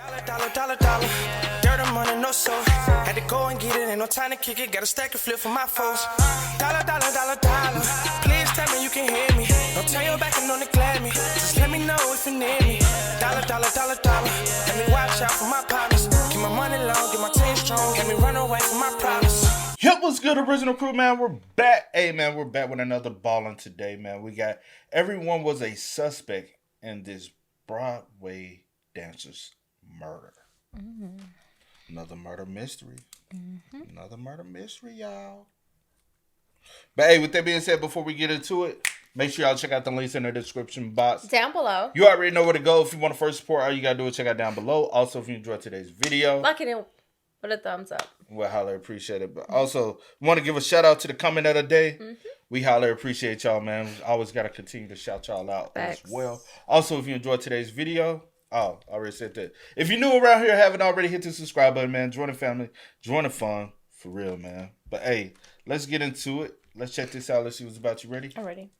Dollar. Dirt and money, no soul. Had to go and get it, ain't no time to kick it. Got a stack and flip for my foes. Dollar. Please tell me you can hear me. Don't turn your back and don't neglect me. Just let me know if you need me. Dollar. Let me watch out for my partners. Keep my money long, get my team strong. Let me run away from my problems. Yo, what's good, original crew, man? We're back. Hey, man, we're back with another ballin' today, man. We got everyone was a suspect in this Broadway dancer's murder. Mm-hmm. Another murder mystery. Mm-hmm. Another murder mystery, y'all. But hey, with that being said, before we get into it, make sure y'all check out the links in the description box. Down below. You already know where to go. If you want to first support, all you got to do is check out down below. Also, if you enjoyed today's video, like it and put a thumbs up. Well, holler, appreciate it. But also, want to give a shout out to the comment of the day. Mm-hmm. We holler, appreciate y'all, man. We always got to continue to shout y'all out as well. Also, if you enjoyed today's video, I already said that. If you're new around here, haven't already hit the subscribe button, man. Join the family. Join the fun. For real, man. But hey, let's get into it. Let's check this out. Let's see what's about. You ready? I'm ready.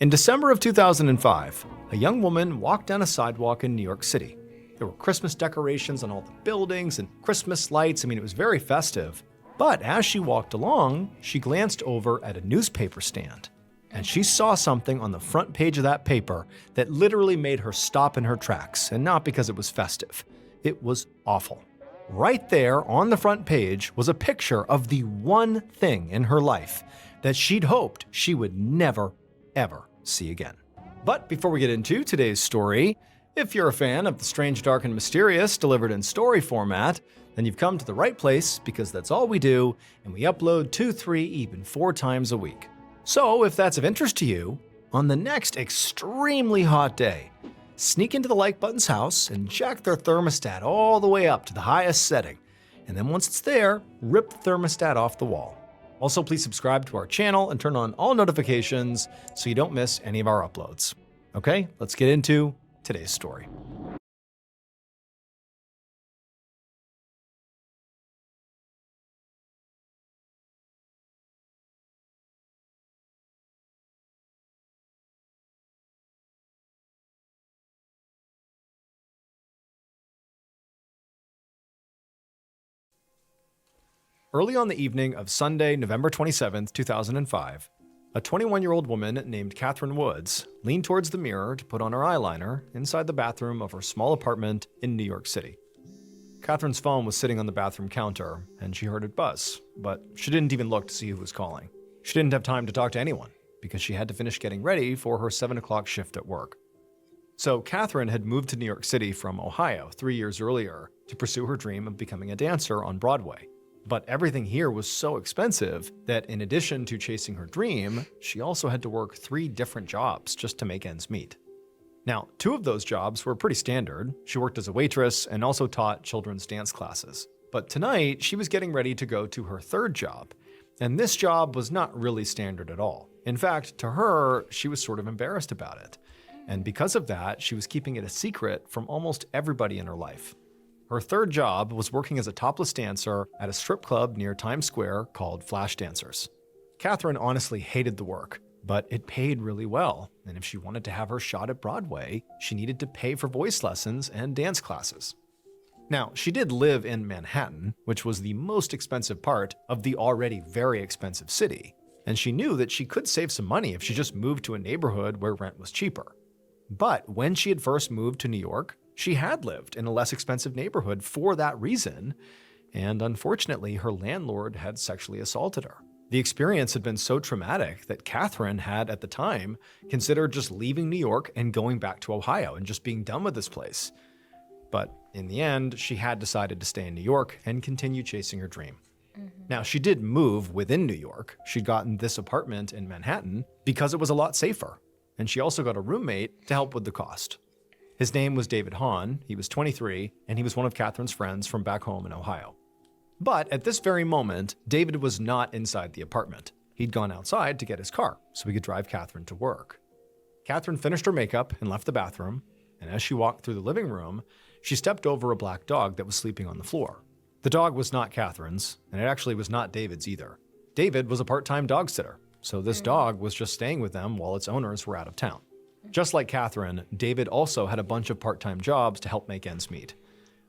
In December of 2005, a young woman walked down a sidewalk in New York City. There were Christmas decorations on all the buildings and Christmas lights. I mean, it was very festive. But as she walked along, she glanced over at a newspaper stand. And she saw something on the front page of that paper that literally made her stop in her tracks, and not because it was festive. It was awful. Right there on the front page was a picture of the one thing in her life that she'd hoped she would never, ever see again. But before we get into today's story, if you're a fan of the strange, dark, and mysterious delivered in story format, then you've come to the right place because that's all we do, and we upload 2, 3, even 4 times a week. So if that's of interest to you, on the next extremely hot day, sneak into the like button's house and jack their thermostat all the way up to the highest setting. And then once it's there, rip the thermostat off the wall. Also, please subscribe to our channel and turn on all notifications so you don't miss any of our uploads. Okay, let's get into today's story. Early on the evening of Sunday, November 27, 2005, a 21-year-old woman named Katherine Woods leaned towards the mirror to put on her eyeliner inside the bathroom of her small apartment in New York City. Katherine's phone was sitting on the bathroom counter, and she heard it buzz, but she didn't even look to see who was calling. She didn't have time to talk to anyone because she had to finish getting ready for her 7 o'clock shift at work. So Katherine had moved to New York City from Ohio 3 years earlier to pursue her dream of becoming a dancer on Broadway. But everything here was so expensive that in addition to chasing her dream, she also had to work 3 different jobs just to make ends meet. Now, 2 of those jobs were pretty standard. She worked as a waitress and also taught children's dance classes. But tonight, she was getting ready to go to her 3rd job. And this job was not really standard at all. In fact, to her, she was sort of embarrassed about it. And because of that, she was keeping it a secret from almost everybody in her life. Her 3rd job was working as a topless dancer at a strip club near Times Square called Flash Dancers. Katherine honestly hated the work, but it paid really well, and if she wanted to have her shot at Broadway, she needed to pay for voice lessons and dance classes. Now, she did live in Manhattan, which was the most expensive part of the already very expensive city, and she knew that she could save some money if she just moved to a neighborhood where rent was cheaper. But when she had first moved to New York, she had lived in a less expensive neighborhood for that reason, and unfortunately, her landlord had sexually assaulted her. The experience had been so traumatic that Katherine had, at the time, considered just leaving New York and going back to Ohio and just being done with this place. But in the end, she had decided to stay in New York and continue chasing her dream. Now, she did move within New York. She'd gotten this apartment in Manhattan because it was a lot safer, and she also got a roommate to help with the cost. His name was David Hahn, he was 23, and he was one of Katherine's friends from back home in Ohio. But at this very moment, David was not inside the apartment. He'd gone outside to get his car so he could drive Katherine to work. Katherine finished her makeup and left the bathroom, and as she walked through the living room, she stepped over a black dog that was sleeping on the floor. The dog was not Katherine's, and it actually was not David's either. David was a part-time dog sitter, so this dog was just staying with them while its owners were out of town. Just like Katherine, David also had a bunch of part-time jobs to help make ends meet.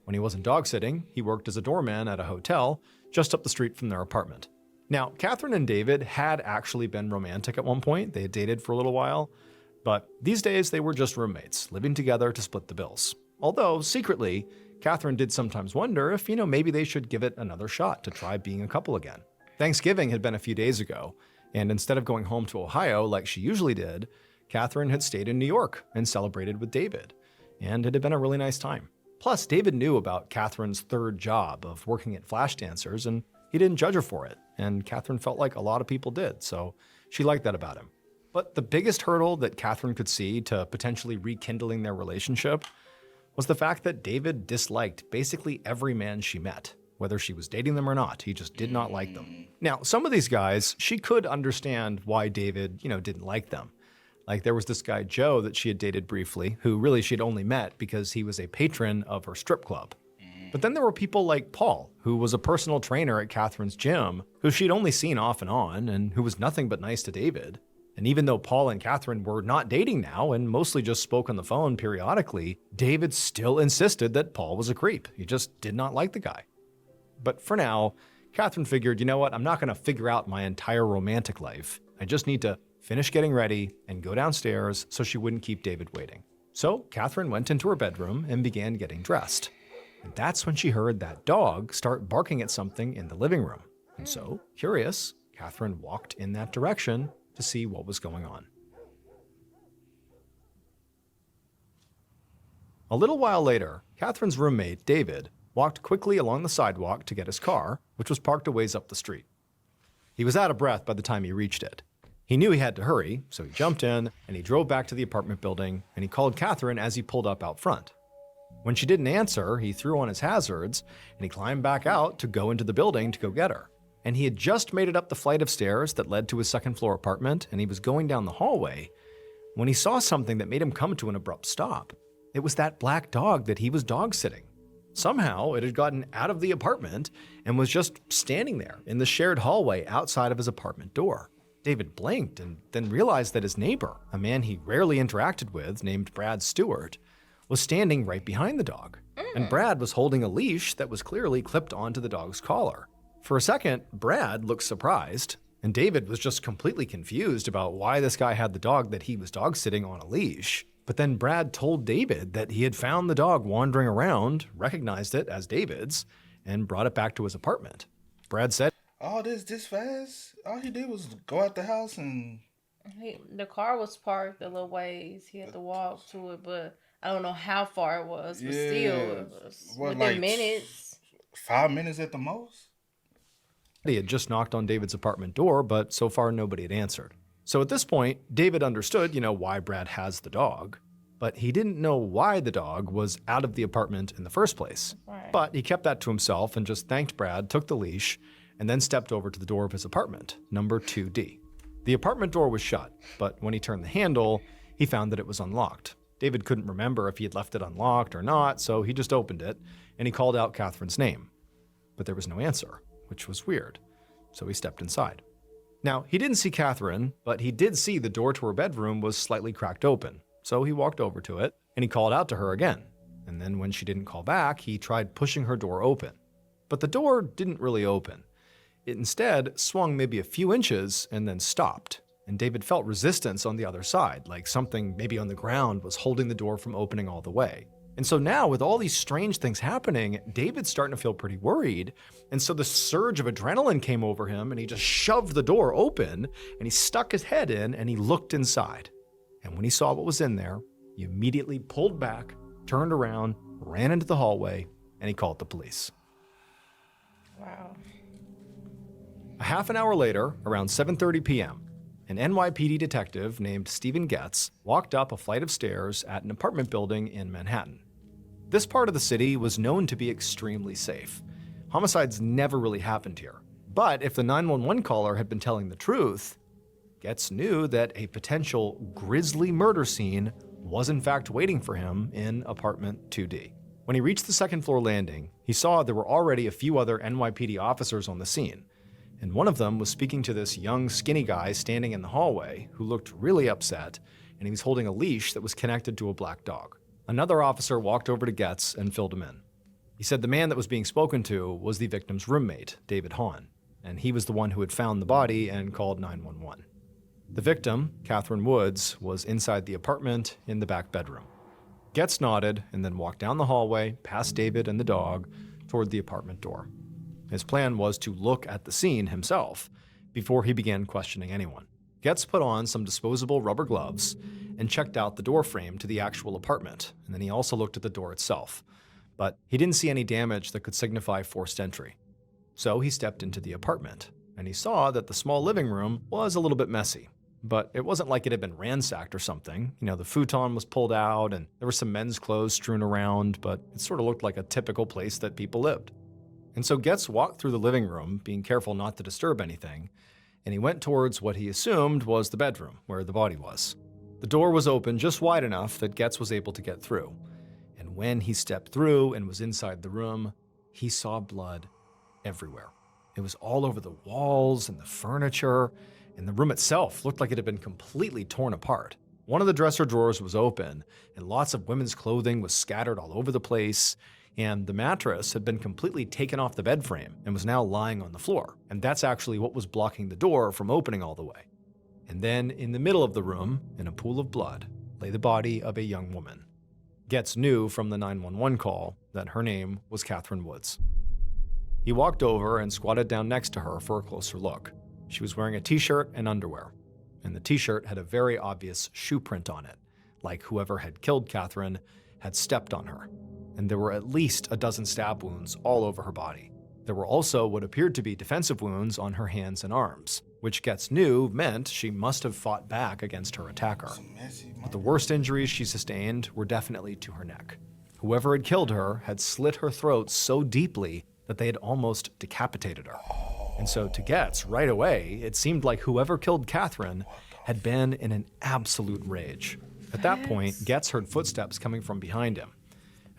When he wasn't dog sitting, he worked as a doorman at a hotel just up the street from their apartment. Now, Katherine and David had actually been romantic at one point. They had dated for a little while, but these days they were just roommates, living together to split the bills. Although, secretly, Katherine did sometimes wonder if, maybe they should give it another shot to try being a couple again. Thanksgiving had been a few days ago, and instead of going home to Ohio like she usually did, Katherine had stayed in New York and celebrated with David, and it had been a really nice time. Plus, David knew about Katherine's third job of working at Flash Dancers, and he didn't judge her for it, and Katherine felt like a lot of people did, so she liked that about him. But the biggest hurdle that Katherine could see to potentially rekindling their relationship was the fact that David disliked basically every man she met, whether she was dating them or not. He just did not like them. Now, some of these guys, she could understand why David, didn't like them. Like there was this guy, Joe, that she had dated briefly, who really she'd only met because he was a patron of her strip club. But then there were people like Paul, who was a personal trainer at Katherine's gym, who she'd only seen off and on, and who was nothing but nice to David. And even though Paul and Katherine were not dating now and mostly just spoke on the phone periodically, David still insisted that Paul was a creep. He just did not like the guy. But for now, Katherine figured, you know what, I'm not going to figure out my entire romantic life. I just need to finish getting ready and go downstairs so she wouldn't keep David waiting. So Katherine went into her bedroom and began getting dressed. And that's when she heard that dog start barking at something in the living room. And so, curious, Katherine walked in that direction to see what was going on. A little while later, Katherine's roommate, David, walked quickly along the sidewalk to get his car, which was parked a ways up the street. He was out of breath by the time he reached it. He knew he had to hurry, so he jumped in and he drove back to the apartment building and he called Katherine as he pulled up out front. When she didn't answer, he threw on his hazards and he climbed back out to go into the building to go get her. And he had just made it up the flight of stairs that led to his second floor apartment and he was going down the hallway when he saw something that made him come to an abrupt stop. It was that black dog that he was dog sitting. Somehow it had gotten out of the apartment and was just standing there in the shared hallway outside of his apartment door. David blinked and then realized that his neighbor, a man he rarely interacted with named Brad Stewart, was standing right behind the dog. And Brad was holding a leash that was clearly clipped onto the dog's collar. For a second, Brad looked surprised, and David was just completely confused about why this guy had the dog that he was dog sitting on a leash. But then Brad told David that he had found the dog wandering around, recognized it as David's, and brought it back to his apartment. Brad said, "Oh, this fast? All he did was go out the house and..." The car was parked a little ways. He had to walk to it, but I don't know how far it was. But still, it was What, within like minutes. 5 minutes at the most? he had just knocked on David's apartment door, but so far nobody had answered. So at this point, David understood, why Brad has the dog, but he didn't know why the dog was out of the apartment in the first place. Right. But he kept that to himself and just thanked Brad, took the leash, and then stepped over to the door of his apartment, number 2D. The apartment door was shut, but when he turned the handle, he found that it was unlocked. David couldn't remember if he had left it unlocked or not, so he just opened it, and he called out Katherine's name. But there was no answer, which was weird, so he stepped inside. Now, he didn't see Katherine, but he did see the door to her bedroom was slightly cracked open, so he walked over to it, and he called out to her again. And then when she didn't call back, he tried pushing her door open. But the door didn't really open. It instead swung maybe a few inches and then stopped. And David felt resistance on the other side, like something maybe on the ground was holding the door from opening all the way. And so now, with all these strange things happening, David's starting to feel pretty worried. And so the surge of adrenaline came over him, and he just shoved the door open, and he stuck his head in, and he looked inside. And when he saw what was in there, he immediately pulled back, turned around, ran into the hallway, and he called the police. Wow. A half an hour later, around 7:30 p.m., an NYPD detective named Stephen Getz walked up a flight of stairs at an apartment building in Manhattan. This part of the city was known to be extremely safe. Homicides never really happened here. But if the 911 caller had been telling the truth, Getz knew that a potential grisly murder scene was in fact waiting for him in apartment 2D. When he reached the second floor landing, he saw there were already a few other NYPD officers on the scene. And one of them was speaking to this young, skinny guy standing in the hallway who looked really upset, and he was holding a leash that was connected to a black dog. Another officer walked over to Getz and filled him in. He said the man that was being spoken to was the victim's roommate, David Hahn, and he was the one who had found the body and called 911. The victim, Katherine Woods, was inside the apartment in the back bedroom. Getz nodded and then walked down the hallway, past David and the dog, toward the apartment door. His plan was to look at the scene himself before he began questioning anyone. Getz put on some disposable rubber gloves and checked out the door frame to the actual apartment, and then he also looked at the door itself. But he didn't see any damage that could signify forced entry. So he stepped into the apartment, and he saw that the small living room was a little bit messy. But it wasn't like it had been ransacked or something. The futon was pulled out and there were some men's clothes strewn around, but it sort of looked like a typical place that people lived. And so Getz walked through the living room, being careful not to disturb anything, and he went towards what he assumed was the bedroom, where the body was. The door was open just wide enough that Getz was able to get through. And when he stepped through and was inside the room, he saw blood everywhere. It was all over the walls and the furniture, and the room itself looked like it had been completely torn apart. One of the dresser drawers was open, and lots of women's clothing was scattered all over the place, and the mattress had been completely taken off the bed frame and was now lying on the floor, and that's actually what was blocking the door from opening all the way. And then, in the middle of the room, in a pool of blood, lay the body of a young woman. Getz knew from the 911 call that her name was Katherine Woods. He walked over and squatted down next to her for a closer look. She was wearing a t-shirt and underwear, and the t-shirt had a very obvious shoe print on it, like whoever had killed Katherine had stepped on her. And there were at least a dozen stab wounds all over her body. There were also what appeared to be defensive wounds on her hands and arms, which Getz knew meant she must have fought back against her attacker. But the worst injuries she sustained were definitely to her neck. Whoever had killed her had slit her throat so deeply that they had almost decapitated her. And so to Getz, right away, it seemed like whoever killed Katherine had been in an absolute rage. At that point, Getz heard footsteps coming from behind him,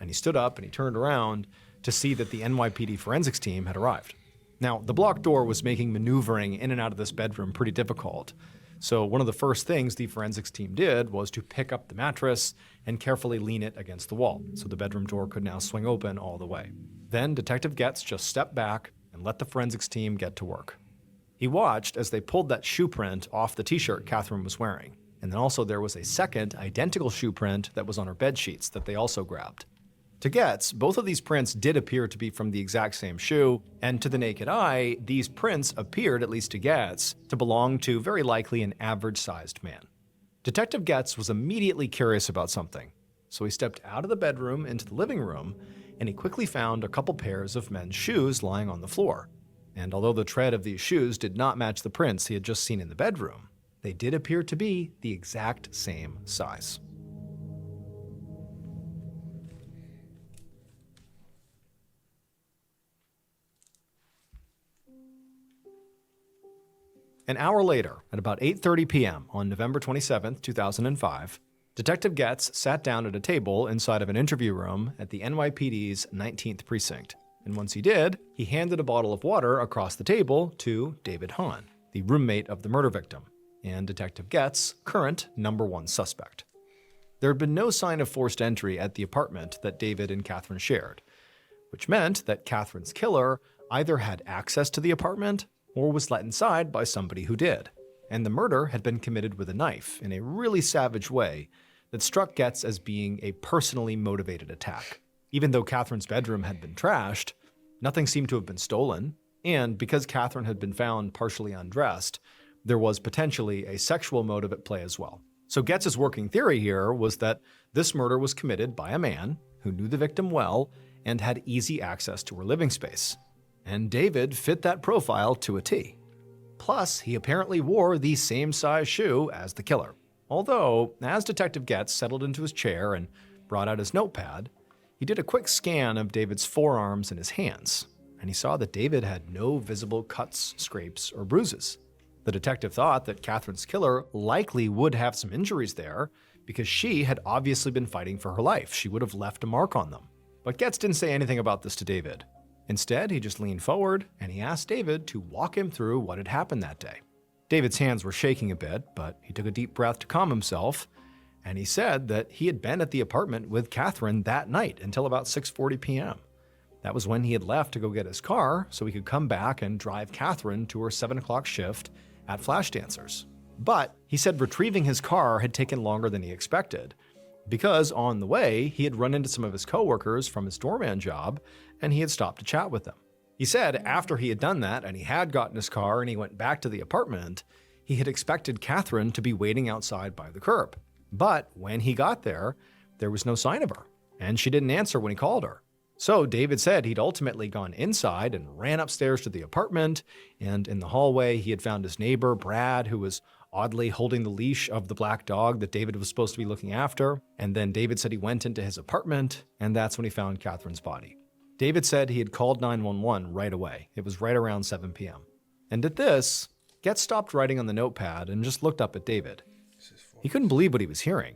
and he stood up and he turned around to see that the NYPD forensics team had arrived. Now, the blocked door was making maneuvering in and out of this bedroom pretty difficult, so one of the first things the forensics team did was to pick up the mattress and carefully lean it against the wall, so the bedroom door could now swing open all the way. Then Detective Getz just stepped back and let the forensics team get to work. He watched as they pulled that shoe print off the t-shirt Katherine was wearing, and then also there was a second identical shoe print that was on her bed sheets that they also grabbed. To Getz, both of these prints did appear to be from the exact same shoe, and to the naked eye, these prints appeared, at least to Getz, to belong to very likely an average-sized man. Detective Getz was immediately curious about something, so he stepped out of the bedroom into the living room, and he quickly found a couple pairs of men's shoes lying on the floor. And although the tread of these shoes did not match the prints he had just seen in the bedroom, they did appear to be the exact same size. An hour later, at about 8:30 p.m. on November 27, 2005, Detective Getz sat down at a table inside of an interview room at the NYPD's 19th Precinct. And once he did, he handed a bottle of water across the table to David Hahn, the roommate of the murder victim, and Detective Getz' current #1 suspect. There had been no sign of forced entry at the apartment that David and Katherine shared, which meant that Katherine's killer either had access to the apartment or was let inside by somebody who did. And the murder had been committed with a knife in a really savage way that struck Getz as being a personally motivated attack. Even though Katherine's bedroom had been trashed, nothing seemed to have been stolen, and because Katherine had been found partially undressed, there was potentially a sexual motive at play as well. So Getz's working theory here was that this murder was committed by a man who knew the victim well and had easy access to her living space. And David fit that profile to a T. Plus, he apparently wore the same size shoe as the killer. Although, as Detective Getz settled into his chair and brought out his notepad, he did a quick scan of David's forearms and his hands, and he saw that David had no visible cuts, scrapes, or bruises. The detective thought that Katherine's killer likely would have some injuries there because she had obviously been fighting for her life. She would have left a mark on them. But Getz didn't say anything about this to David. Instead, he just leaned forward and he asked David to walk him through what had happened that day. David's hands were shaking a bit, but he took a deep breath to calm himself, and he said that he had been at the apartment with Katherine that night until about 6:40 p.m. That was when he had left to go get his car so he could come back and drive Katherine to her 7 o'clock shift at Flash Dancers. But he said retrieving his car had taken longer than he expected, because on the way, he had run into some of his coworkers from his doorman job, and he had stopped to chat with them. He said after he had done that and he had gotten his car and he went back to the apartment, he had expected Katherine to be waiting outside by the curb. But when he got there was no sign of her, and she didn't answer when he called her. So David said he'd ultimately gone inside and ran upstairs to the apartment, and in the hallway he had found his neighbor, Brad, who was oddly holding the leash of the black dog that David was supposed to be looking after. And then David said he went into his apartment, and that's when he found Katherine's body. David said he had called 911 right away. It was right around 7 p.m. And at this, Getz stopped writing on the notepad and just looked up at David. He couldn't believe what he was hearing.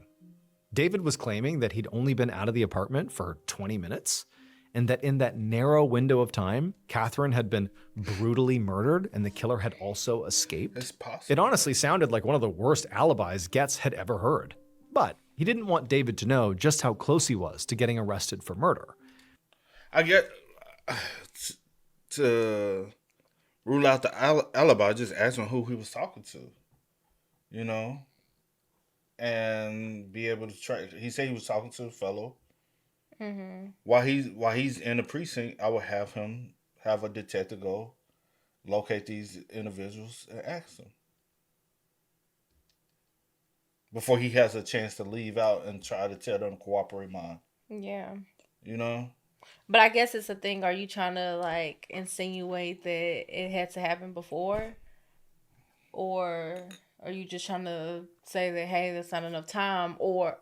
David was claiming that he'd only been out of the apartment for 20 minutes, and that in that narrow window of time, Katherine had been brutally murdered and the killer had also escaped. It's possible. It honestly sounded like one of the worst alibis Getz had ever heard. But he didn't want David to know just how close he was to getting arrested for murder. I get to rule out the alibi, just ask him who he was talking to, you know, and be able to track. He said he was talking to a fellow. Mm-hmm. While he's in the precinct, I would have a detective go locate these individuals and ask them before he has a chance to leave out and try to tell them to cooperate mine. Yeah. You know? But I guess it's a thing. Are you trying to like insinuate that it had to happen before? Or are you just trying to say that, hey, that's not enough time, or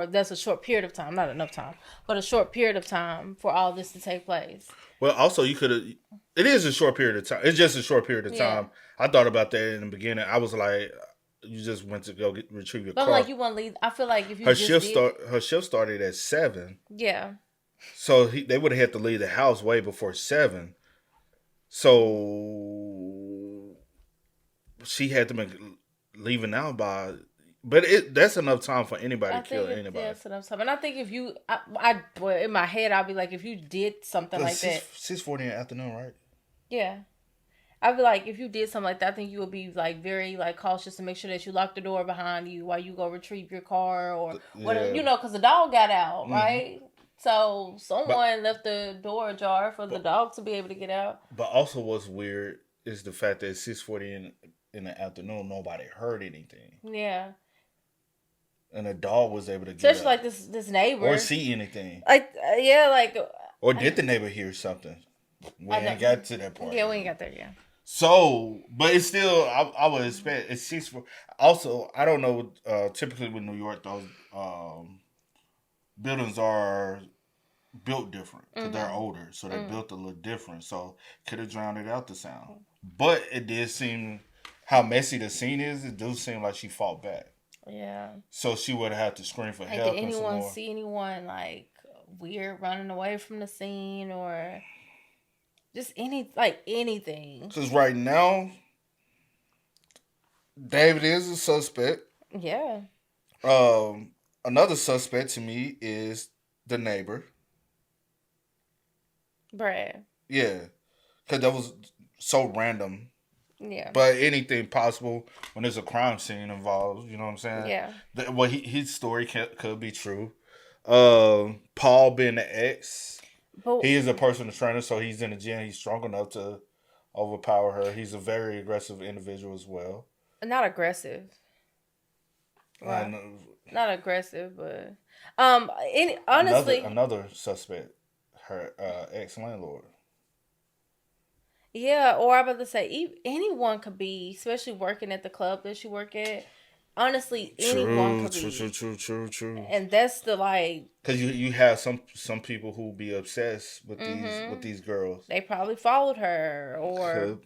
that's a short period of time, not enough time, but a short period of time for all this to take place? Well, also you could have, it is a short period of time. It's just a short period of time. I thought about that in the beginning. I was like, you just went to go retrieve your car. But like you want to leave. I feel like if you her shift started at 7. Yeah. So they would have had to leave the house way before 7. So she had to make leaving out by, but that's enough time for anybody to kill anybody. That's enough time. And I think if you, well, in my head, I'll be like, if you did something like that. 6:40 in the afternoon, right? Yeah. I'd be like, if you did something like that, I think you would be like very like cautious to make sure that you lock the door behind you while you go retrieve your car or whatever, you know, because the dog got out, right? So someone left the door ajar for the dog to be able to get out. But also what's weird is the fact that it's 6:40 in the afternoon, nobody heard anything. Yeah. And the dog was able to get especially out. Like this neighbor. Or see anything. Like, yeah, like. Or did the neighbor hear something? We ain't got to that part. Yeah, we ain't got there, yeah. So, but it's still, I would expect, it's 6:40. Also, I don't know, typically with New York, those buildings are built different because they're older, so they're built a little different. So could have drowned it out the sound, but it did seem how messy the scene is. It do seem like she fought back. Yeah. So she would have to scream for help. Did anyone see anyone like weird running away from the scene or just anything? Because right now, David is a suspect. Yeah. Another suspect to me is the neighbor. Brad. Yeah. Because that was so random. Yeah. But anything possible when there's a crime scene involved, you know what I'm saying? Yeah. His story could be true. Paul being the ex. He is a personal trainer, so he's in the gym. He's strong enough to overpower her. He's a very aggressive individual as well. Not aggressive. Right. Not aggressive, but honestly, another suspect, her ex-landlord. Yeah, or I'm about to say anyone could be, especially working at the club that you work at. Honestly, anyone could be. True. And that's the because you have some people who be obsessed with these girls. They probably followed her or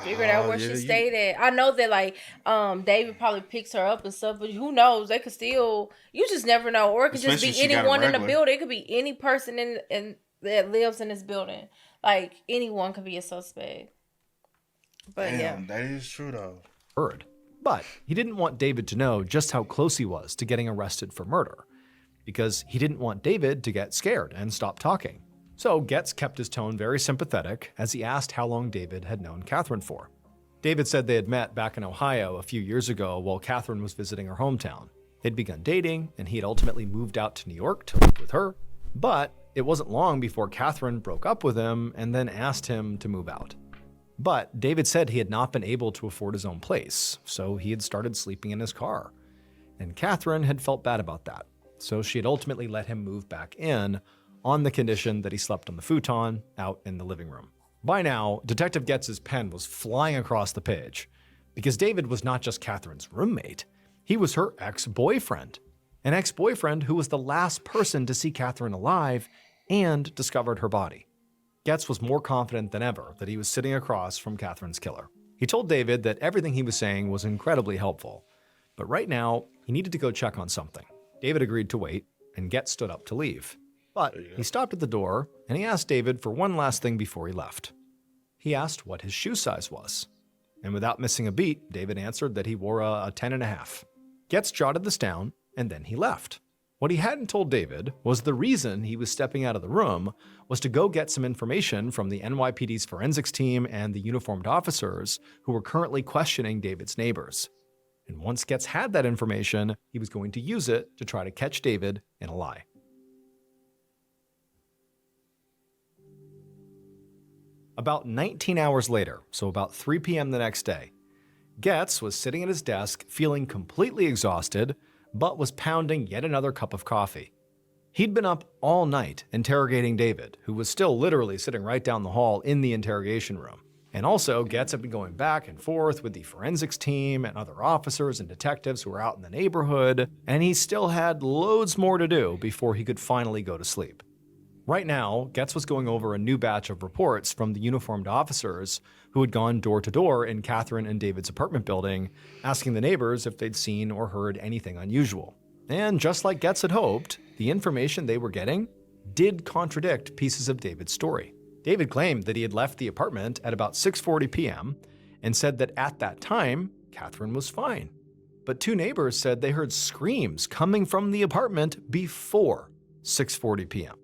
figured out where she stayed at. I know that David probably picks her up and stuff, but who knows? They could still. You just never know, or it could just be anyone in the building. It could be any person in that lives in this building. Like anyone could be a suspect. But damn, that is true though. But he didn't want David to know just how close he was to getting arrested for murder, because he didn't want David to get scared and stop talking. So Getz kept his tone very sympathetic as he asked how long David had known Katherine for. David said they had met back in Ohio a few years ago while Katherine was visiting her hometown. They'd begun dating, and he had ultimately moved out to New York to live with her. But it wasn't long before Katherine broke up with him and then asked him to move out. But David said he had not been able to afford his own place, so he had started sleeping in his car. And Katherine had felt bad about that, so she had ultimately let him move back in on the condition that he slept on the futon out in the living room. By now, Detective Getz's pen was flying across the page, because David was not just Katherine's roommate, he was her ex-boyfriend. An ex-boyfriend who was the last person to see Katherine alive and discovered her body. Getz was more confident than ever that he was sitting across from Katherine's killer. He told David that everything he was saying was incredibly helpful, but right now, he needed to go check on something. David agreed to wait, and Getz stood up to leave. But he stopped at the door, and he asked David for one last thing before he left. He asked what his shoe size was. And without missing a beat, David answered that he wore a 10.5. Getz jotted this down, and then he left. What he hadn't told David was the reason he was stepping out of the room was to go get some information from the NYPD's forensics team and the uniformed officers who were currently questioning David's neighbors. And once Getz had that information, he was going to use it to try to catch David in a lie. About 19 hours later, so about 3 p.m. the next day, Getz was sitting at his desk feeling completely exhausted, but was pounding yet another cup of coffee. He'd been up all night interrogating David, who was still literally sitting right down the hall in the interrogation room. And also, Getz had been going back and forth with the forensics team and other officers and detectives who were out in the neighborhood, and he still had loads more to do before he could finally go to sleep. Right now, Getz was going over a new batch of reports from the uniformed officers who had gone door to door in Katherine and David's apartment building, asking the neighbors if they'd seen or heard anything unusual. And just like Getz had hoped, the information they were getting did contradict pieces of David's story. David claimed that he had left the apartment at about 6:40 p.m. and said that at that time, Katherine was fine. But two neighbors said they heard screams coming from the apartment before 6:40 p.m.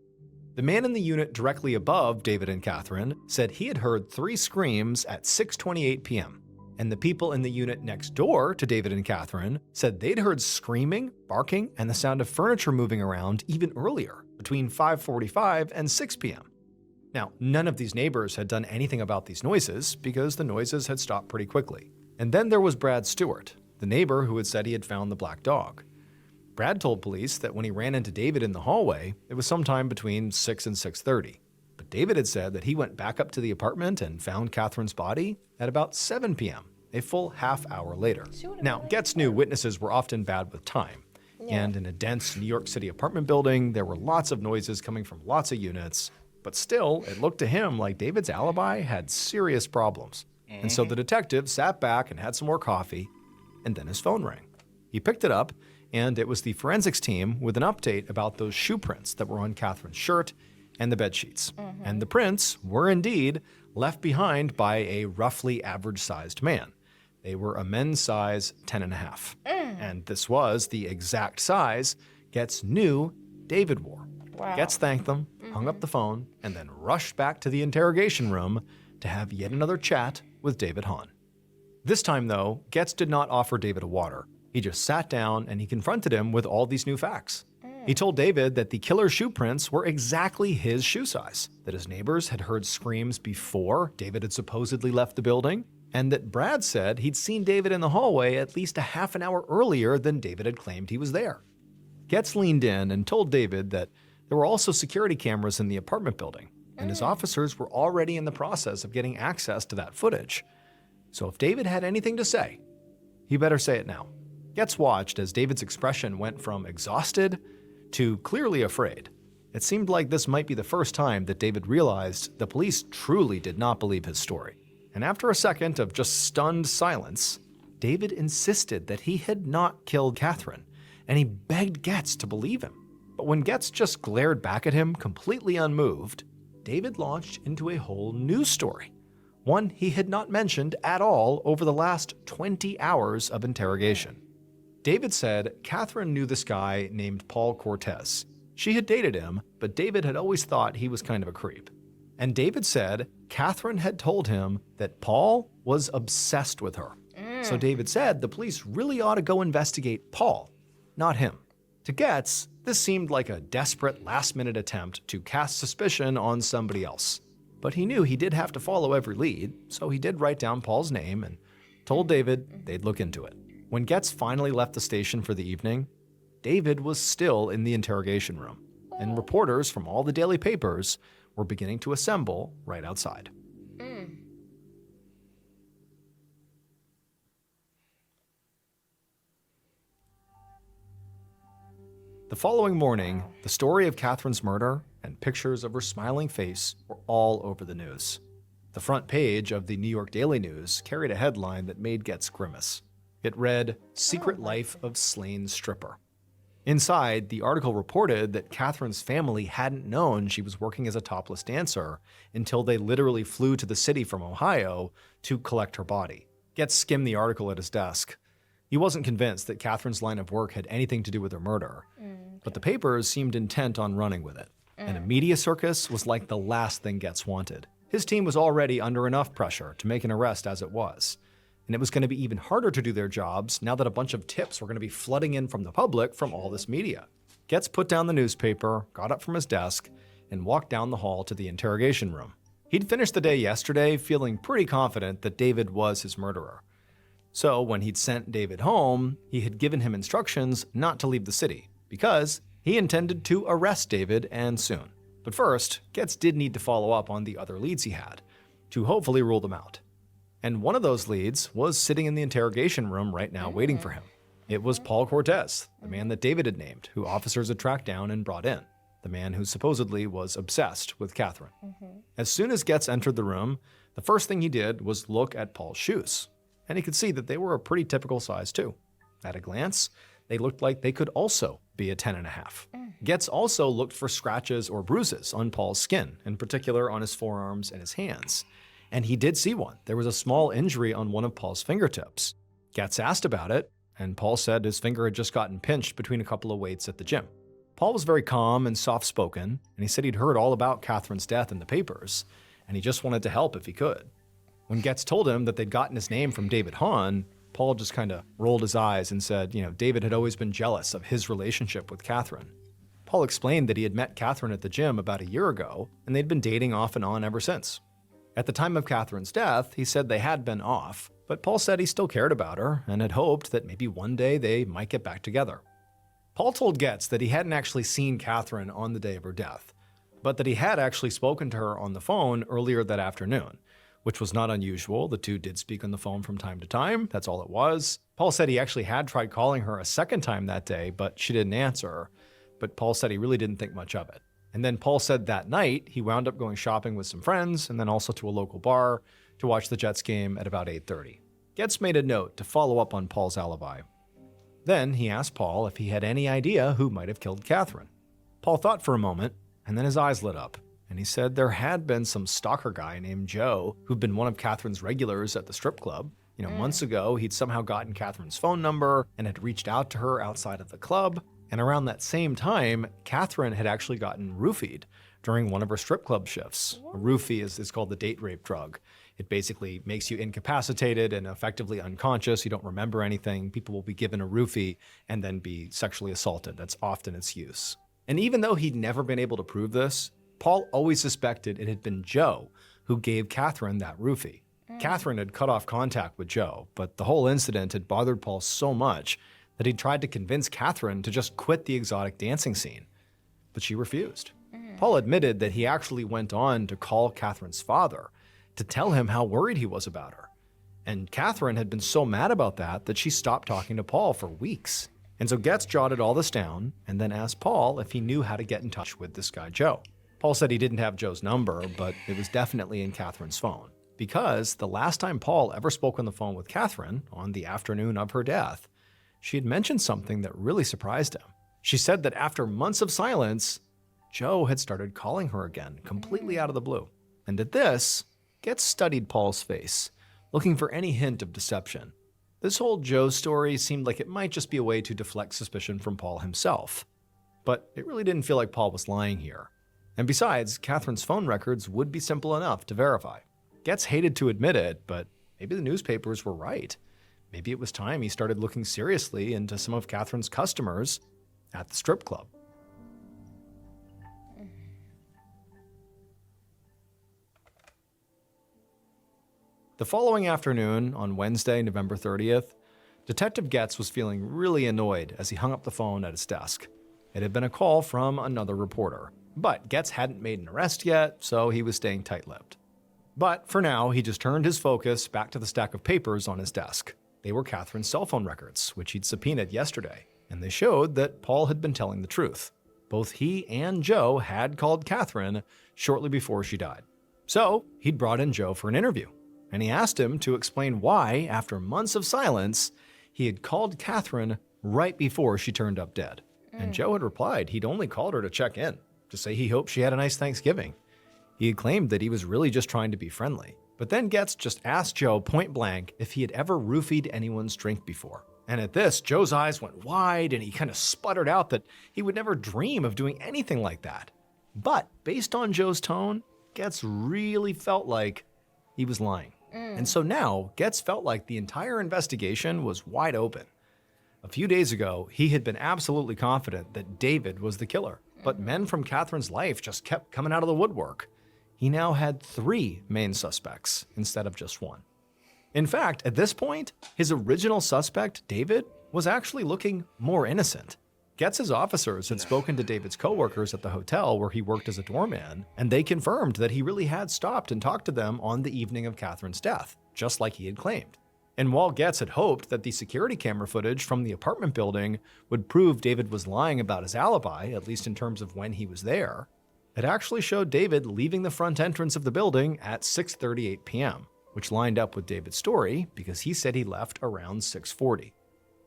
The man in the unit directly above David and Katherine said he had heard 3 screams at 6:28 p.m. And the people in the unit next door to David and Katherine said they'd heard screaming, barking, and the sound of furniture moving around even earlier, between 5:45 and 6 p.m. Now, none of these neighbors had done anything about these noises because the noises had stopped pretty quickly. And then there was Brad Stewart, the neighbor who had said he had found the black dog. Brad told police that when he ran into David in the hallway, it was sometime between 6 and 6:30. But David had said that he went back up to the apartment and found Katherine's body at about 7 p.m., a full half hour later. Now, Getz knew witnesses were often bad with time. Yeah. And in a dense New York City apartment building, there were lots of noises coming from lots of units. But still, it looked to him like David's alibi had serious problems. And so the detective sat back and had some more coffee, and then his phone rang. He picked it up, and it was the forensics team with an update about those shoe prints that were on Katherine's shirt and the bed sheets. And the prints were indeed left behind by a roughly average-sized man. They were a men's size 10.5. And this was the exact size Getz knew David wore. Wow. Getz thanked them, hung up the phone, and then rushed back to the interrogation room to have yet another chat with David Hahn. This time, though, Getz did not offer David a water. He just sat down and he confronted him with all these new facts. He told David that the killer's shoe prints were exactly his shoe size, that his neighbors had heard screams before David had supposedly left the building, and that Brad said he'd seen David in the hallway at least a half an hour earlier than David had claimed he was there. Getz leaned in and told David that there were also security cameras in the apartment building, and his officers were already in the process of getting access to that footage. So if David had anything to say, he better say it now. Getz watched as David's expression went from exhausted to clearly afraid. It seemed like this might be the first time that David realized the police truly did not believe his story. And after a second of just stunned silence, David insisted that he had not killed Katherine, and he begged Getz to believe him. But when Getz just glared back at him completely unmoved, David launched into a whole new story, one he had not mentioned at all over the last 20 hours of interrogation. David said Katherine knew this guy named Paul Cortez. She had dated him, but David had always thought he was kind of a creep. And David said Katherine had told him that Paul was obsessed with her. So David said the police really ought to go investigate Paul, not him. To Getz, this seemed like a desperate last-minute attempt to cast suspicion on somebody else. But he knew he did have to follow every lead, so he did write down Paul's name and told David they'd look into it. When Getz finally left the station for the evening, David was still in the interrogation room, and reporters from all the daily papers were beginning to assemble right outside. The following morning, the story of Katherine's murder and pictures of her smiling face were all over the news. The front page of the New York Daily News carried a headline that made Getz grimace. It read, "Secret Life of Slain Stripper." Inside, the article reported that Katherine's family hadn't known she was working as a topless dancer until they literally flew to the city from Ohio to collect her body. Getz skimmed the article at his desk. He wasn't convinced that Katherine's line of work had anything to do with her murder, but the papers seemed intent on running with it. And a media circus was like the last thing Getz wanted. His team was already under enough pressure to make an arrest as it was, and it was going to be even harder to do their jobs now that a bunch of tips were going to be flooding in from the public from all this media. Getz put down the newspaper, got up from his desk, and walked down the hall to the interrogation room. He'd finished the day yesterday feeling pretty confident that David was his murderer. So when he'd sent David home, he had given him instructions not to leave the city, because he intended to arrest David, and soon. But first, Getz did need to follow up on the other leads he had, to hopefully rule them out. And one of those leads was sitting in the interrogation room right now waiting for him. It was Paul Cortez, the man that David had named, who officers had tracked down and brought in, the man who supposedly was obsessed with Katherine. As soon as Getz entered the room, the first thing he did was look at Paul's shoes. And he could see that they were a pretty typical size too. At a glance, they looked like they could also be a 10.5. Getz also looked for scratches or bruises on Paul's skin, in particular on his forearms and his hands. And he did see one. There was a small injury on one of Paul's fingertips. Getz asked about it, and Paul said his finger had just gotten pinched between a couple of weights at the gym. Paul was very calm and soft-spoken, and he said he'd heard all about Katherine's death in the papers, and he just wanted to help if he could. When Getz told him that they'd gotten his name from David Hahn, Paul just kind of rolled his eyes and said, David had always been jealous of his relationship with Katherine. Paul explained that he had met Katherine at the gym about a year ago, and they'd been dating off and on ever since. At the time of Katherine's death, he said they had been off, but Paul said he still cared about her and had hoped that maybe one day they might get back together. Paul told Getz that he hadn't actually seen Katherine on the day of her death, but that he had actually spoken to her on the phone earlier that afternoon, which was not unusual. The two did speak on the phone from time to time. That's all it was. Paul said he actually had tried calling her a second time that day, but she didn't answer. But Paul said he really didn't think much of it. And then Paul said that night he wound up going shopping with some friends and then also to a local bar to watch the Jets game at about 8:30. Getz made a note to follow up on Paul's alibi. Then he asked Paul if he had any idea who might have killed Katherine. Paul thought for a moment, and then his eyes lit up. And he said there had been some stalker guy named Joe who'd been one of Katherine's regulars at the strip club. Months ago, he'd somehow gotten Katherine's phone number and had reached out to her outside of the club. And around that same time, Katherine had actually gotten roofied during one of her strip club shifts. A roofie is called the date rape drug. It basically makes you incapacitated and effectively unconscious. You don't remember anything. People will be given a roofie and then be sexually assaulted. That's often its use. And even though he'd never been able to prove this, Paul always suspected it had been Joe who gave Katherine that roofie. Katherine had cut off contact with Joe, but the whole incident had bothered Paul so much that he tried to convince Katherine to just quit the exotic dancing scene. But she refused. Paul admitted that he actually went on to call Katherine's father to tell him how worried he was about her. And Katherine had been so mad about that she stopped talking to Paul for weeks. And so Getz jotted all this down and then asked Paul if he knew how to get in touch with this guy Joe. Paul said he didn't have Joe's number, but it was definitely in Katherine's phone. Because the last time Paul ever spoke on the phone with Katherine, on the afternoon of her death, she had mentioned something that really surprised him. She said that after months of silence, Joe had started calling her again, completely out of the blue. And at this, Getz studied Paul's face, looking for any hint of deception. This whole Joe story seemed like it might just be a way to deflect suspicion from Paul himself. but it really didn't feel like Paul was lying here. And besides, Katherine's phone records would be simple enough to verify. Getz hated to admit it, but maybe the newspapers were right. Maybe it was time he started looking seriously into some of Katherine's customers at the strip club. The following afternoon, on Wednesday, November 30th, Detective Getz was feeling really annoyed as he hung up the phone at his desk. It had been a call from another reporter, but Getz hadn't made an arrest yet, so he was staying tight-lipped. But for now, he just turned his focus back to the stack of papers on his desk. They were Katherine's cell phone records, which he'd subpoenaed yesterday, and they showed that Paul had been telling the truth. Both he and Joe had called Katherine shortly before she died. So he'd brought in Joe for an interview, and he asked him to explain why, after months of silence, he had called Katherine right before she turned up dead. And Joe had replied he'd only called her to check in, to say he hoped she had a nice Thanksgiving. He had claimed that he was really just trying to be friendly. But then Getz just asked Joe point blank if he had ever roofied anyone's drink before. And at this, Joe's eyes went wide and he kind of sputtered out that he would never dream of doing anything like that. But based on Joe's tone, Getz really felt like he was lying. And so now, Getz felt like the entire investigation was wide open. A few days ago, he had been absolutely confident that David was the killer, but men from Katherine's life just kept coming out of the woodwork. He now had 3 main suspects instead of just 1. In fact, at this point, his original suspect, David, was actually looking more innocent. Getz's officers had spoken to David's coworkers at the hotel where he worked as a doorman, and they confirmed that he really had stopped and talked to them on the evening of Katherine's death, just like he had claimed. And while Getz had hoped that the security camera footage from the apartment building would prove David was lying about his alibi, at least in terms of when he was there, it actually showed David leaving the front entrance of the building at 6:38 p.m., which lined up with David's story because he said he left around 6:40.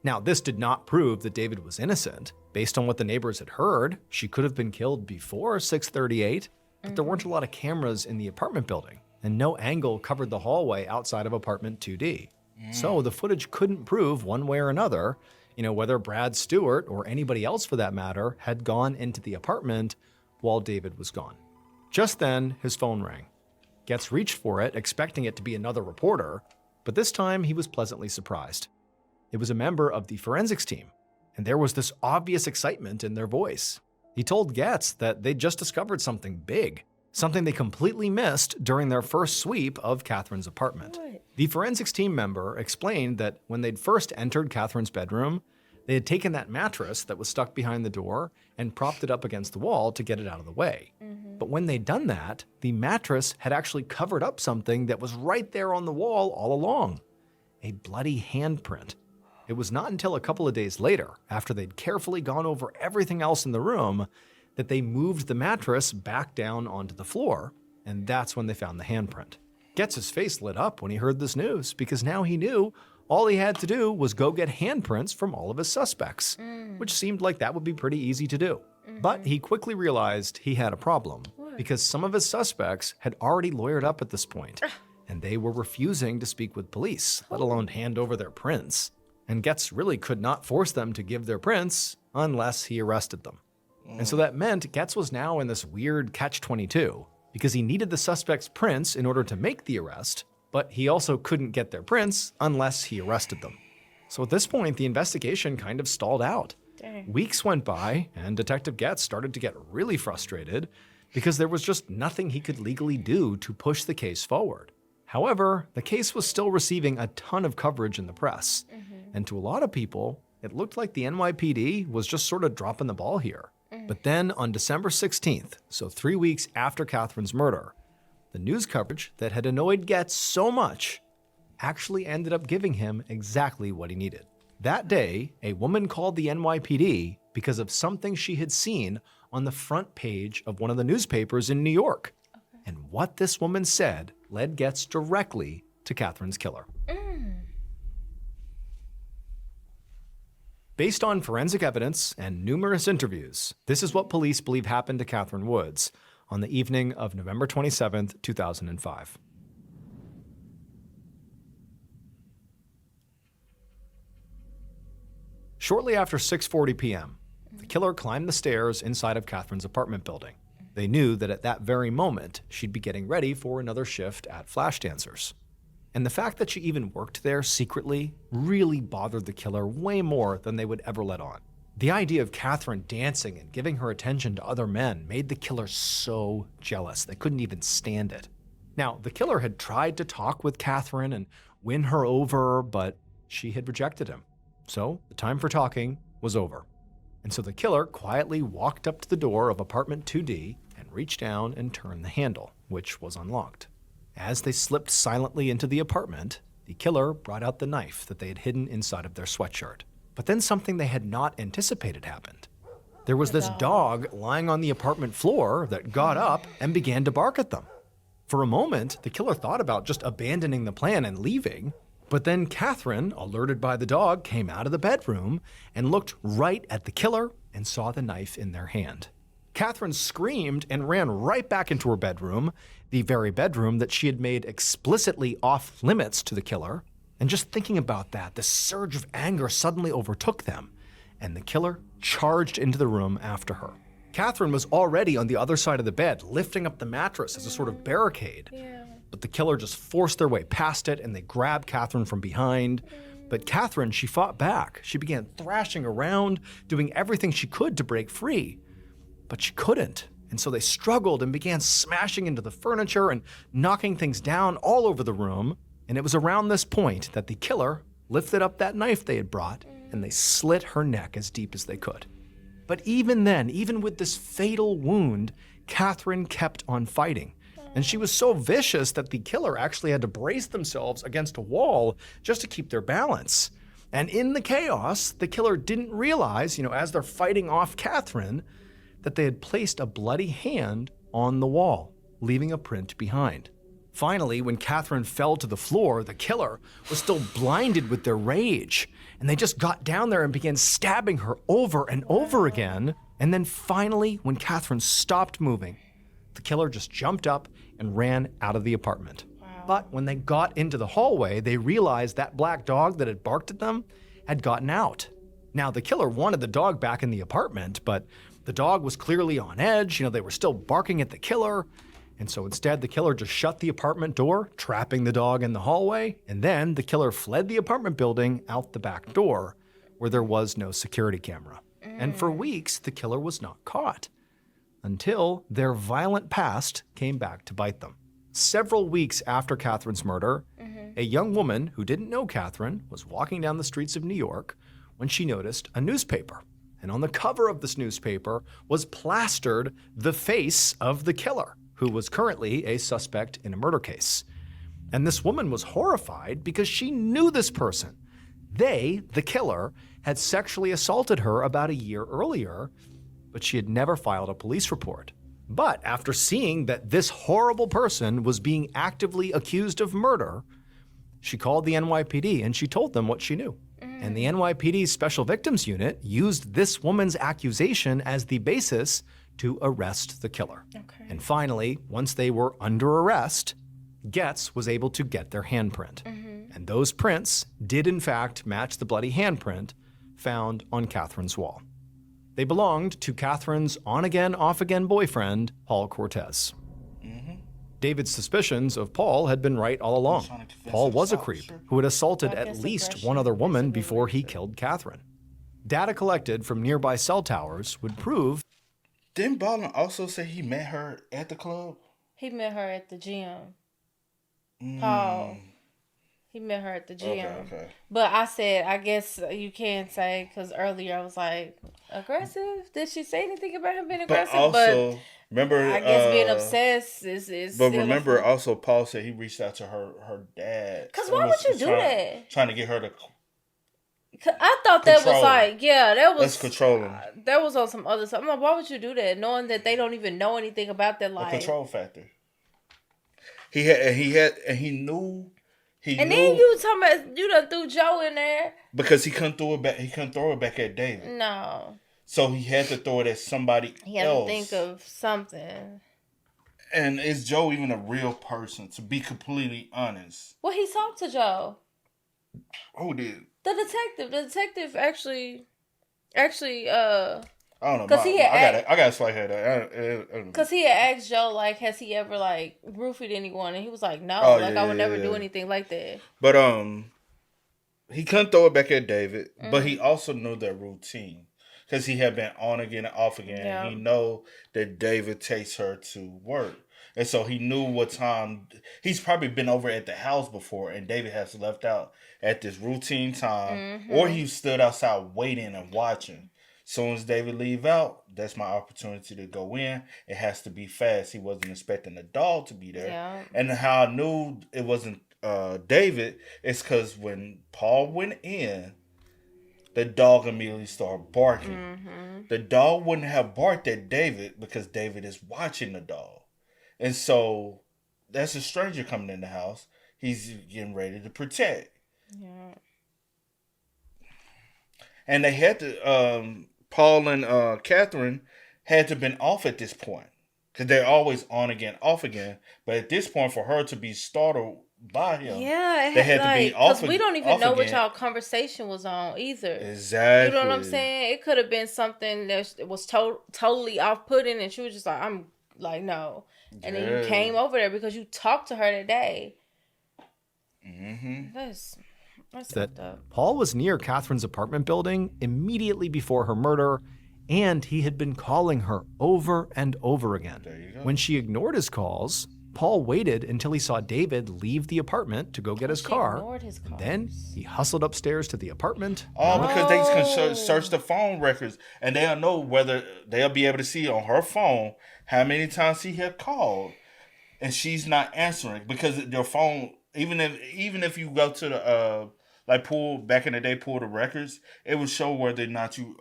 Now, this did not prove that David was innocent. Based on what the neighbors had heard, she could have been killed before 6:38, but there weren't a lot of cameras in the apartment building, and no angle covered the hallway outside of apartment 2D. So the footage couldn't prove one way or another, whether Brad Stewart or anybody else for that matter had gone into the apartment while David was gone. Just then, his phone rang. Getz reached for it, expecting it to be another reporter, but this time he was pleasantly surprised. It was a member of the forensics team, and there was this obvious excitement in their voice. He told Getz that they'd just discovered something big, something they completely missed during their first sweep of Katherine's apartment. What? The forensics team member explained that when they'd first entered Katherine's bedroom, they had taken that mattress that was stuck behind the door and propped it up against the wall to get it out of the way. But when they'd done that, the mattress had actually covered up something that was right there on the wall all along. A bloody handprint. It was not until a couple of days later, after they'd carefully gone over everything else in the room, that they moved the mattress back down onto the floor, and that's when they found the handprint. Getz's face lit up when he heard this news, because now he knew all he had to do was go get handprints from all of his suspects, which seemed like that would be pretty easy to do. But he quickly realized he had a problem, because some of his suspects had already lawyered up at this point, and they were refusing to speak with police, let alone hand over their prints. And Getz really could not force them to give their prints unless he arrested them. And so that meant Getz was now in this weird catch-22, because he needed the suspect's prints in order to make the arrest, but he also couldn't get their prints unless he arrested them. So at this point, the investigation kind of stalled out. Dang. Weeks went by, and Detective Getz started to get really frustrated because there was just nothing he could legally do to push the case forward. However, the case was still receiving a ton of coverage in the press, and to a lot of people, it looked like the NYPD was just sort of dropping the ball here. But then on December 16th, so 3 weeks after Katherine's murder, the news coverage that had annoyed Getz so much actually ended up giving him exactly what he needed. That day, a woman called the NYPD because of something she had seen on the front page of one of the newspapers in New York. And what this woman said led Getz directly to Katherine's killer. Based on forensic evidence and numerous interviews, this is what police believe happened to Katherine Woods on the evening of November 27th, 2005. Shortly after 6:40 p.m., the killer climbed the stairs inside of Katherine's apartment building. They knew that at that very moment, she'd be getting ready for another shift at Flash Dancers. And the fact that she even worked there secretly really bothered the killer way more than they would ever let on. The idea of Katherine dancing and giving her attention to other men made the killer so jealous they couldn't even stand it. Now, the killer had tried to talk with Katherine and win her over, but she had rejected him. So the time for talking was over. And so the killer quietly walked up to the door of apartment 2D and reached down and turned the handle, which was unlocked. As they slipped silently into the apartment, the killer brought out the knife that they had hidden inside of their sweatshirt. But then something they had not anticipated happened. There was this dog lying on the apartment floor that got up and began to bark at them. For a moment, the killer thought about just abandoning the plan and leaving. But then Katherine, alerted by the dog, came out of the bedroom and looked right at the killer and saw the knife in their hand. Katherine screamed and ran right back into her bedroom, the very bedroom that she had made explicitly off limits to the killer. And just thinking about that, the surge of anger suddenly overtook them, and the killer charged into the room after her. Katherine was already on the other side of the bed, lifting up the mattress as a sort of barricade. But the killer just forced their way past it, and they grabbed Katherine from behind. But Katherine, she fought back. She began thrashing around, doing everything she could to break free. But she couldn't. And so they struggled and began smashing into the furniture and knocking things down all over the room. And it was around this point that the killer lifted up that knife they had brought, and they slit her neck as deep as they could. But even then, even with this fatal wound, Katherine kept on fighting. And she was so vicious that the killer actually had to brace themselves against a wall just to keep their balance. And in the chaos, the killer didn't realize, as they're fighting off Katherine, that they had placed a bloody hand on the wall, leaving a print behind. Finally, when Katherine fell to the floor, the killer was still blinded with their rage, and they just got down there and began stabbing her over and over again. And then finally, when Katherine stopped moving, the killer just jumped up and ran out of the apartment. But when they got into the hallway, they realized that black dog that had barked at them had gotten out. Now, the killer wanted the dog back in the apartment, but the dog was clearly on edge. They were still barking at the killer. And so instead, the killer just shut the apartment door, trapping the dog in the hallway. And then the killer fled the apartment building out the back door, where there was no security camera. And for weeks, the killer was not caught, until their violent past came back to bite them. Several weeks after Katherine's murder, a young woman who didn't know Katherine was walking down the streets of New York when she noticed a newspaper. And on the cover of this newspaper was plastered the face of the killer, who was currently a suspect in a murder case. And this woman was horrified because she knew this person. They, the killer, had sexually assaulted her about a year earlier, but she had never filed a police report. But after seeing that this horrible person was being actively accused of murder, she called the NYPD and she told them what she knew. And the NYPD's Special Victims Unit used this woman's accusation as the basis to arrest the killer. Okay. And finally, once they were under arrest, Getz was able to get their handprint. And those prints did in fact match the bloody handprint found on Katherine's wall. They belonged to Katherine's on-again, off-again boyfriend, Paul Cortez. David's suspicions of Paul had been right all along. Paul was a creep who had assaulted at least one other woman before he killed Katherine. Data collected from nearby cell towers would prove... Didn't Ballin also say he met her at the club? He met her at the gym. Paul. He met her at the gym. Okay. But I said, I guess you can say, because earlier I was like, aggressive? Did she say anything about him being aggressive? But also, remember... I guess being obsessed is But remember, also, Paul said he reached out to her dad. Because why would you do that? Trying to get her to... I thought that was like, that was... Let's control him. That was on some other stuff. I'm like, why would you do that? Knowing that they don't even know anything about their life. A control factor. He knew... Then you talking about you done threw Joe in there because he couldn't throw it back. He couldn't throw it back at David. No. So he had to throw it at somebody else. He had to think of something. And is Joe even a real person? To be completely honest. Well, he talked to Joe. Who did? The detective. The detective actually I don't know. Cause I got a slight head. Cause he had asked Joe like, has he ever like roofied anyone, and he was like, no, I would never do anything like that. But he couldn't throw it back at David, but he also knew their routine because he had been on again and off again. Yeah. And he know that David takes her to work, and so he knew what time. He's probably been over at the house before, and David has left out at this routine time, or he stood outside waiting and watching. Soon as David leave out, that's my opportunity to go in. It has to be fast. He wasn't expecting the dog to be there. Yeah. And how I knew it wasn't David is because when Paul went in, the dog immediately started barking. The dog wouldn't have barked at David because David is watching the dog. And so that's a stranger coming in the house. He's getting ready to protect. Yeah. And they had to... Paul and Katherine had to been off at this point because they're always on again, off again. But at this point, for her to be startled by him, they had to be off. Because we don't even know what y'all conversation was on either. Exactly. You know what I'm saying? It could have been something that was totally off-putting, and she was just like, "I'm like, no." And then you came over there because you talked to her that day. That's that Paul was near Katherine's apartment building immediately before her murder, and he had been calling her over and over again. There you go. When she ignored his calls, Paul waited until he saw David leave the apartment to go get his car. Then he hustled upstairs to the apartment. Because they can search the phone records, and they'll know whether they'll be able to see on her phone how many times he had called, and she's not answering because their phone. Even if you go to the pull the records, it would show whether or not you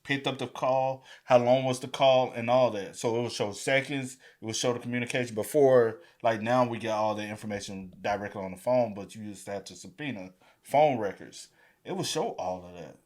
picked up the call, how long was the call, and all that. So it would show seconds. It would show the communication before. Like now, we get all the information directly on the phone, but you used to have to subpoena phone records. It would show all of that.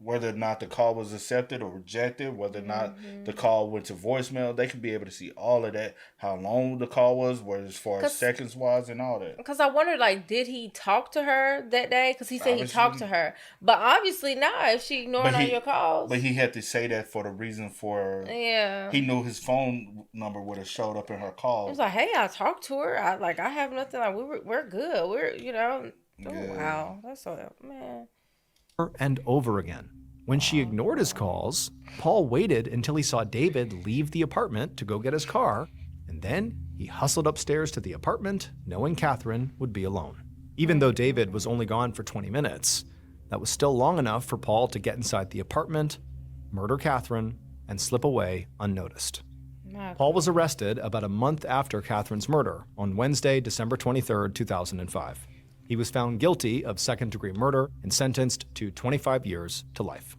Whether or not the call was accepted or rejected, whether or not the call went to voicemail, they could be able to see all of that, how long the call was, where as far as seconds was, and all that. Because I wondered, like, did he talk to her that day? Because he said obviously, he talked to her. But obviously not if she ignored all your calls. But he had to say that for the reason for... Yeah. He knew his phone number would have showed up in her call. He was like, hey, I talked to her. I have nothing. Like, we're good. We're, you know... Oh, yeah. Wow. That's so... Man... And over again. When she ignored his calls, Paul waited until he saw David leave the apartment to go get his car, and then he hustled upstairs to the apartment, knowing Katherine would be alone. Even though David was only gone for 20 minutes, that was still long enough for Paul to get inside the apartment, murder Katherine, and slip away unnoticed. Paul was arrested about a month after Katherine's murder on Wednesday, December 23rd, 2005. He was found guilty of second-degree murder and sentenced to 25 years to life.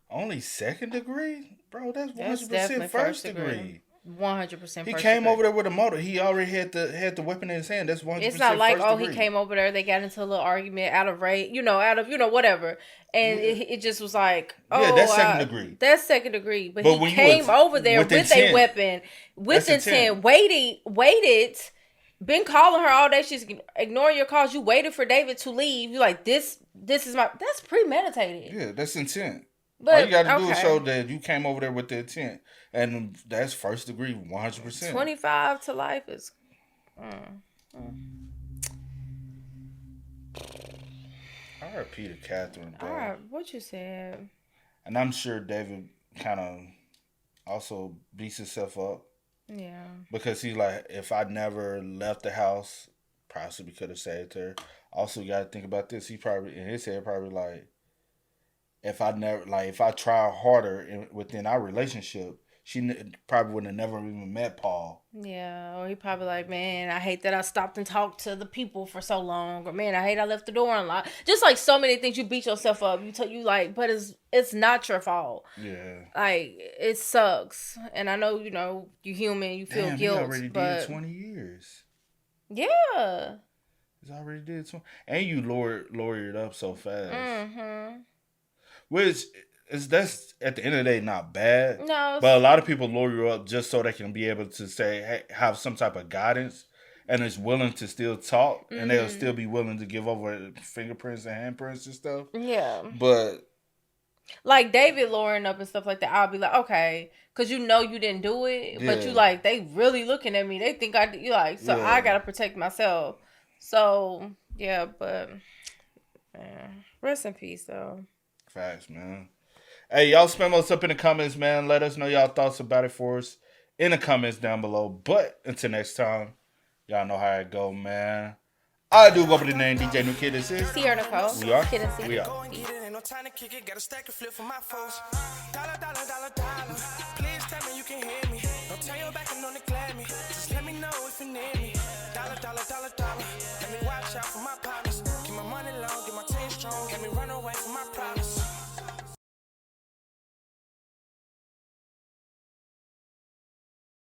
Only second degree? Bro, that's 100% first degree. 100% first degree. He came over there with a motor. He already had the weapon in his hand. That's 100% It's not like, first degree. He came over there, they got into a little argument out of rage, whatever. And it just was like, that's second degree. That's second degree. But he came over there with a weapon, with intent, waited, been calling her all day. She's ignoring your calls. You waited for David to leave. You're like, this is that's premeditated. Yeah, that's intent. But, all you got to do is show that you came over there with the intent. And that's first degree, 100%. 25 to life is... R.I.P. to Katherine, bro. All right, what you said. And I'm sure David kind of also beats himself up. Yeah. Because he's like, if I never left the house, possibly could have saved her. Also, you got to think about this. He probably, in his head, probably like, if I tried harder within our relationship, she probably would have never even met Paul. Yeah, or he probably like, man, I hate that I stopped and talked to the people for so long. Or man, I hate I left the door unlocked. Just like so many things, you beat yourself up. You like, but it's not your fault. Yeah, like it sucks. And I know you're human. You feel guilt. He already did 20 years. Yeah, he's already did 20, and you lawyered up so fast. Mm-hmm. Which that's at the end of the day not bad. No, but a lot of people lawyer up just so they can be able to say, hey, have some type of guidance, and is willing to still talk, and they'll still be willing to give over fingerprints and handprints and stuff. Yeah, but Like David lowering up and stuff like that, I'll be like, okay, because you know you didn't do it, but you like, they really looking at me. They think I did. You like, so I gotta protect myself. So yeah, but man, rest in peace though. Facts, man. Hey, y'all spam us up in the comments, man. Let us know y'all thoughts about it for us in the comments down below. But until next time, y'all know how it go, man. I do go by the name DJ New Kid. This is Sierra Nicole. We are. Kid and C. We are. No time to kick it, got a stack of flip for my folks. Dollar. Please tell me you can hear me. Don't turn your back and don't neglect me.